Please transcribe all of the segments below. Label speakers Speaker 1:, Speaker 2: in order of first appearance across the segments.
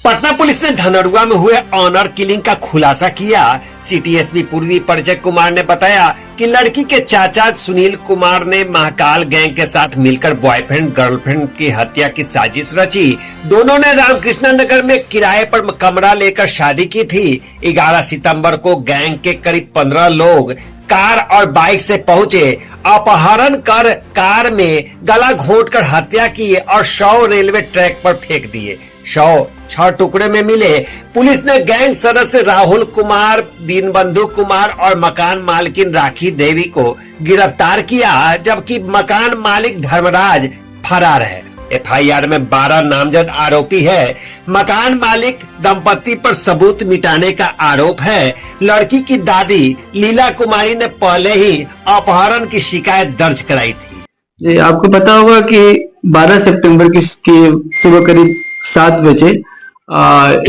Speaker 1: Patna police ने धनरुआ में हुए ऑनर किलिंग का खुलासा किया। सिटी एसपी पूर्वी परिचय कुमार ने बताया कि लड़की के चाचा सुनील कुमार ने महाकाल गैंग के साथ मिलकर बॉयफ्रेंड गर्लफ्रेंड की हत्या की साजिश रची। दोनों ने रामकृष्ण नगर में किराए पर कमरा लेकर शादी की थी। 11 सितंबर को गैंग के करीब 15 लोग कार और बाइक से पहुंचे, अपहरण कर कार में गला घोंटकर हत्या की और शव रेलवे ट्रैक पर फेंक दिए। शव 6 टुकड़े में मिले। पुलिस ने गैंग सदस्य राहुल कुमार, दीनबंधु कुमार और मकान मालकिन राखी देवी को गिरफ्तार किया, जबकि मकान मालिक धर्मराज फरार है। एफआईआर में 12 नामजद आरोपी है। मकान मालिक दंपति पर सबूत मिटाने का आरोप है। लड़की की दादी लीला कुमारी ने पहले ही अपहरण की शिकायत दर्ज कराई थी।
Speaker 2: जी, आपको पता होगा कि 12 सितंबर की सुबह करीब 7 बजे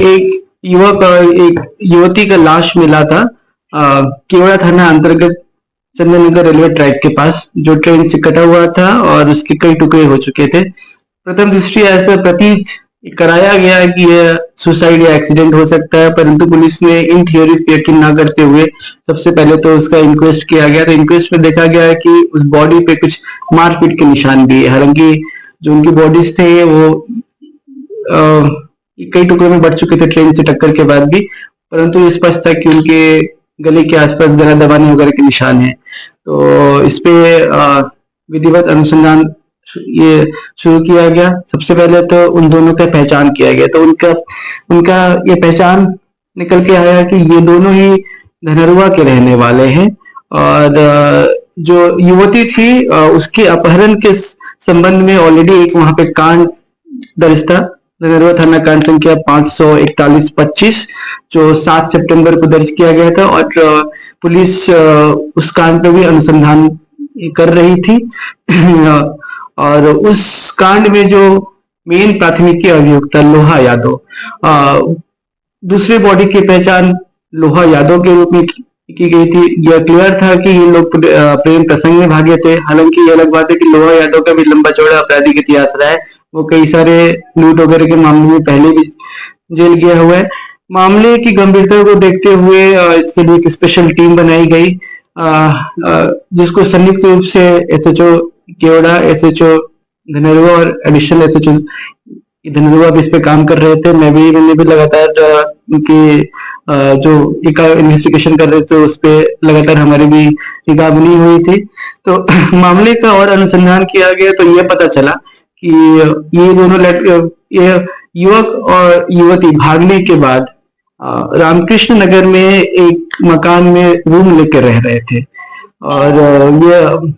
Speaker 2: एक युवक और एक युवती का लाश मिला था केवड़ा थाना अंतर्गत चंदननगर रेलवे ट्रैक के पास, जो ट्रेन से कटा हुआ था और उसके कई टुकड़े हो चुके थे। प्रथम दृष्टि ऐसा प्रतीत कराया गया कि यह सुसाइड या एक्सीडेंट हो सकता है, परंतु पुलिस ने इन थियोरीज पे यकीन न करते हुए सबसे पहले तो उसका इंक्वेस्ट किया गया। तो इंक्वेस्ट में देखा गया कि उस बॉडी पे कुछ मारपीट के निशान भी है। हालांकि जो उनकी बॉडीज थे वो कई टुकड़ों में बढ़ चुके थे ट्रेन से टक्कर के बाद भी, परंतु ये स्पष्ट था कि उनके गले के आसपास गला दबाने वगैरह के निशान है। तो इस पे विधिवत अनुसंधान ये शुरू किया गया। सबसे पहले तो उन दोनों का पहचान किया गया। तो उनका ये पहचान निकल के आया कि ये दोनों ही धनरुआ के रहने वाले हैं और जो युवती थी उसके अपहरण के संबंध में ऑलरेडी एक वहां पे कांड दर्ज था, धनरुआ थाना कांड संख्या 541-25, जो 7 सितंबर को दर्ज किया गया था और पुलिस उस कांड पे भी अनुसंधान कर रही थी। और उस कांड में जो मेन प्राथमिकी अभियुक्त था लोहा यादव, दूसरे बॉडी की पहचान लोहा यादव के रूप में की गई थी। यह क्लियर था कि ये लोग प्रेम प्रसंग में भागे थे। हालांकि ये अलग बात है कि लोहा यादव का भी लंबा चौड़ा आपराधिक इतिहास रहा है। वो कई सारे लूट वगैरह के मामले में पहले भी जेल गया हुआ है। मामले की गंभीरता को देखते हुए इसके लिए एक स्पेशल टीम बनाई गई, जिसको संयुक्त रूप से एसएचओ केवड़ा, एसएचओ धनरुआ और एडिशनल एसएचओ धनरुआ भी इस पे काम कर रहे थे। मैंने भी लगातार उनकी जो इन्वेस्टिगेशन कर रहे थे उस पे लगातार हमारी भी निगाह बनी हुई थी। तो मामले का और अनुसंधान किया गया तो ये पता चला कि ये दोनों ये युवक और युवती भागने के बाद रामकृष्ण नगर में एक मकान में रूम लेकर रह रहे थे और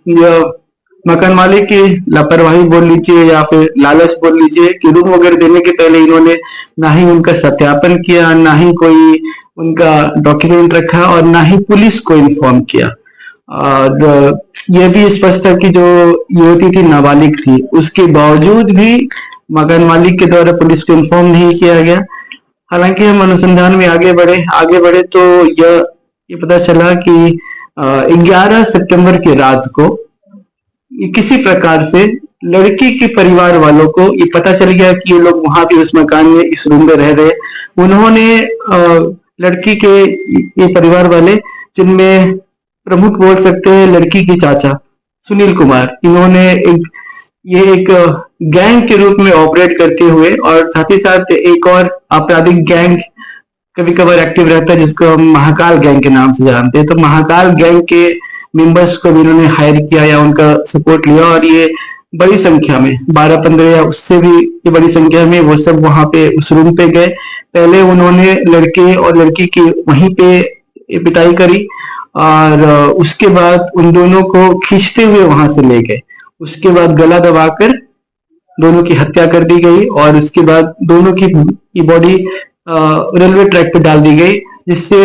Speaker 2: ये मकान मालिक की लापरवाही बोल लीजिए या फिर लालच बोल लीजिए कि रूम वगैरह देने के पहले इन्होंने ना ही उनका सत्यापन किया, ना ही कोई उनका डॉक्यूमेंट रखा और ना ही पुलिस को इन्फॉर्म किया। और यह भी स्पष्ट था कि जो युवती थी नाबालिग थी, उसके बावजूद भी मकान मालिक के द्वारा पुलिस को इन्फॉर्म नहीं किया गया। हालांकि हम अनुसंधान में आगे बढ़े तो ये पता चला कि 11 सितंबर की रात को किसी प्रकार से लड़की के परिवार वालों को ये पता चल गया कि ये लोग वहां भी उस मकान में इस रूम में रह रहे। उन्होंने लड़की के ये परिवार वाले, जिनमें प्रमुख बोल सकते हैं लड़की के चाचा सुनील कुमार, इन्होंने एक गैंग के रूप में ऑपरेट करते हुए और साथ ही साथ एक और आपराधिक गैंग कभी कभार एक्टिव रहता है जिसको हम महाकाल गैंग के नाम से जानते हैं। तो महाकाल गैंग के मेंबर्स को भी इन्होंने हायर किया या उनका सपोर्ट लिया और ये बड़ी संख्या में 12-15 या उससे भी बड़ी संख्या में वो सब वहां पे उस रूम पे गए। पहले उन्होंने लड़के और लड़की की वहीं पे पिटाई करी और उसके बाद उन दोनों को खींचते हुए वहां से ले गए। उसके बाद गला दबाकर दोनों की हत्या कर दी गई और उसके बाद दोनों की बॉडी रेलवे ट्रैक पे डाल दी गई, जिससे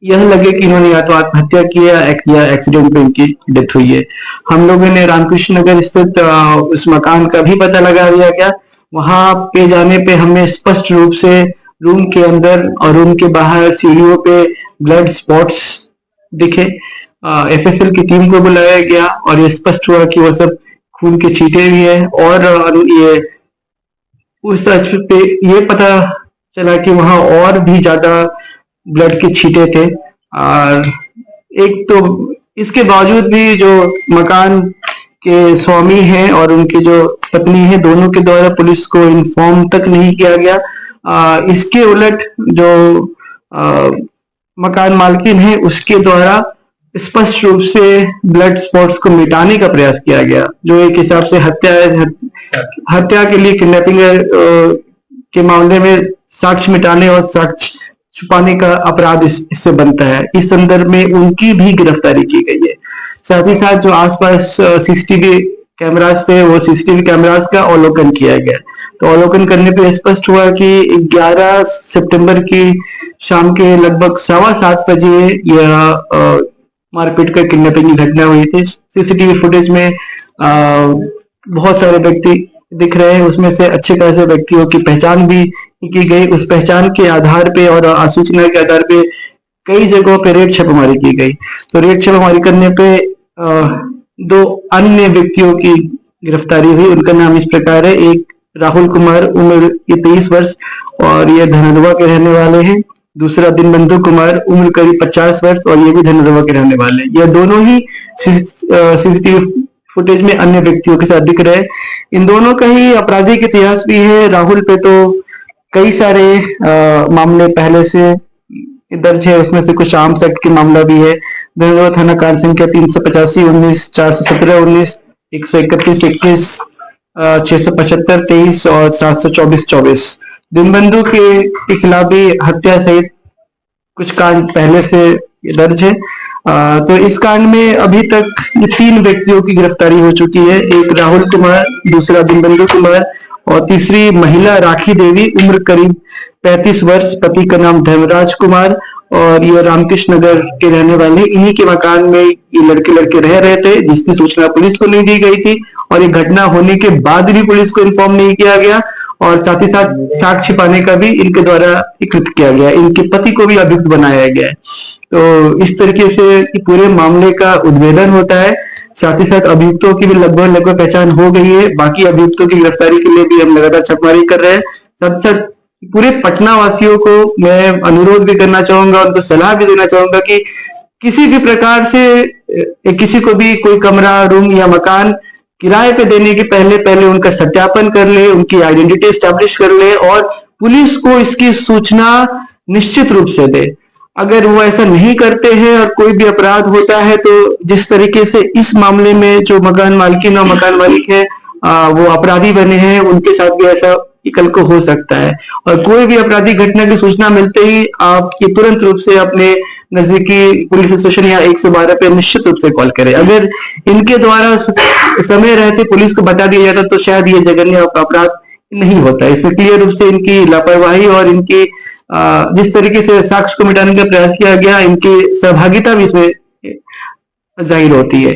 Speaker 2: यह लगे कि इन्होंने या तो आत्महत्या की या एक्सीडेंट में इनकी डेथ हुई है। हम लोगों ने रामकृष्ण नगर स्थित उस मकान का भी पता लगा लिया गया। वहां पे जाने पे हमें स्पष्ट रूप से रूम के अंदर और रूम के बाहर सीढ़ियों पे ब्लड स्पॉट्स दिखे। एफएसएल की टीम को बुलाया गया और ये स्पष्ट हुआ कि वो सब खून के छींटे भी है और ये उस पे ये पता चला कि वहां और भी ज्यादा ब्लड के छींटे थे। और एक तो इसके बावजूद भी जो मकान के स्वामी हैं और उनकी जो पत्नी है, दोनों के द्वारा पुलिस को इन्फॉर्म तक नहीं किया गया। इसके उलट जो मकान मालकिन है उसके द्वारा स्पष्ट रूप से ब्लड स्पॉट्स को मिटाने का प्रयास किया गया, जो एक हिसाब से हत्या के लिए किडनैपिंग के मामले में साक्ष्य मिटाने और साक्ष्य छुपाने का अपराध इससे बनता है। इस संदर्भ में उनकी भी गिरफ्तारी की गई है। साथ ही साथ जो आसपास सीसीटीवी कैमरास थे, वो सीसीटीवी कैमरास का अवलोकन किया गया। तो अवलोकन करने पे स्पष्ट हुआ कि 11 सितंबर की शाम के लगभग 7:15 बजे यह मारपीट कर किडनैपिंग की घटना हुई थी। सीसीटीवी फुटेज में बहुत सारे व्यक्ति दिख रहे हैं, उसमें से अच्छे खासे व्यक्तियों की पहचान भी की गई। उस पहचान के आधार पे और आसूचना के आधार पे कई जगहों पे रेड छापेमारी की गई। तो रेड छापेमारी करने पे 2 अन्य व्यक्तियों की गिरफ्तारी हुई। उनका नाम इस प्रकार है। एक राहुल कुमार, उम्र ये 23 वर्ष और ये धनदवा के रहने वाले हैं। दूसरा दिनबंधु कुमार, उम्र करीब 50 वर्ष और ये भी धनदवा के रहने वाले हैं। यह दोनों ही सीसीटीवी फुटेज में अन्य व्यक्तियों के साथ दिख रहे हैं। इन दोनों का ही आपराधिक इतिहास भी है। राहुल पे तो कई सारे मामले पहले से दर्ज है, उसमें से कुछ आर्म्स एक्ट के मामला भी है। धनदवा थाना कांड संख्या 385, 19, 417, 19, 131, 21, 675, 23 और 724, 24। दिनबंधु के खिलाफ भी हत्या सहित कुछ कांड पहले से दर्ज है। तो इस कांड में अभी तक 3 व्यक्तियों की गिरफ्तारी हो चुकी है। एक राहुल कुमार, दूसरा दिनबंधु कुमार और तीसरी महिला राखी देवी, उम्र करीब 35 वर्ष। पति का नाम धर्मराज कुमार और ये रामकृष्ण नगर के रहने वाले। इन्हीं के मकान में ये लड़के रह रहे थे, जिसकी सूचना पुलिस को नहीं दी गई थी और ये घटना होने के बाद भी पुलिस को इन्फॉर्म नहीं किया गया और साथ ही साथ साक्ष्य छिपाने का भी इनके द्वारा कृत किया गया। इनके पति को भी अभियुक्त बनाया गया है। तो इस तरीके से पूरे मामले का उद्भेदन होता है। साथ ही साथ अभियुक्तों की भी लगभग पहचान हो गई है। बाकी अभियुक्तों की गिरफ्तारी के लिए भी हम लगातार छापेमारी कर रहे हैं। साथ साथ पूरे पटना वासियों को मैं अनुरोध भी करना चाहूंगा, उनको सलाह भी देना चाहूंगा कि किसी भी प्रकार से किसी को भी कोई कमरा, रूम या मकान किराए पे देने के पहले उनका सत्यापन कर ले, उनकी आइडेंटिटी एस्टैब्लिश कर ले और पुलिस को इसकी सूचना निश्चित रूप से दे। अगर वो ऐसा नहीं करते हैं और कोई भी अपराध होता है तो जिस तरीके से इस मामले में जो मकान मालकिन और मकान मालिक है वो अपराधी बने हैं, उनके साथ भी ऐसा कल को हो सकता है। और कोई भी आपराधिक घटना की सूचना मिलते ही आप ये तुरंत रूप से अपने नजदीकी पुलिस स्टेशन या 112 पे निश्चित रूप से कॉल करें। अगर इनके द्वारा समय रहते पुलिस को बता दिया जाता तो शायद ये जघन्य अपराध नहीं होता। इसमें क्लियर रूप से इनकी लापरवाही और इनकी जिस तरीके से साक्ष्य को मिटाने का प्रयास किया गया, इनकी सहभागिता भी इसमें जाहिर होती है।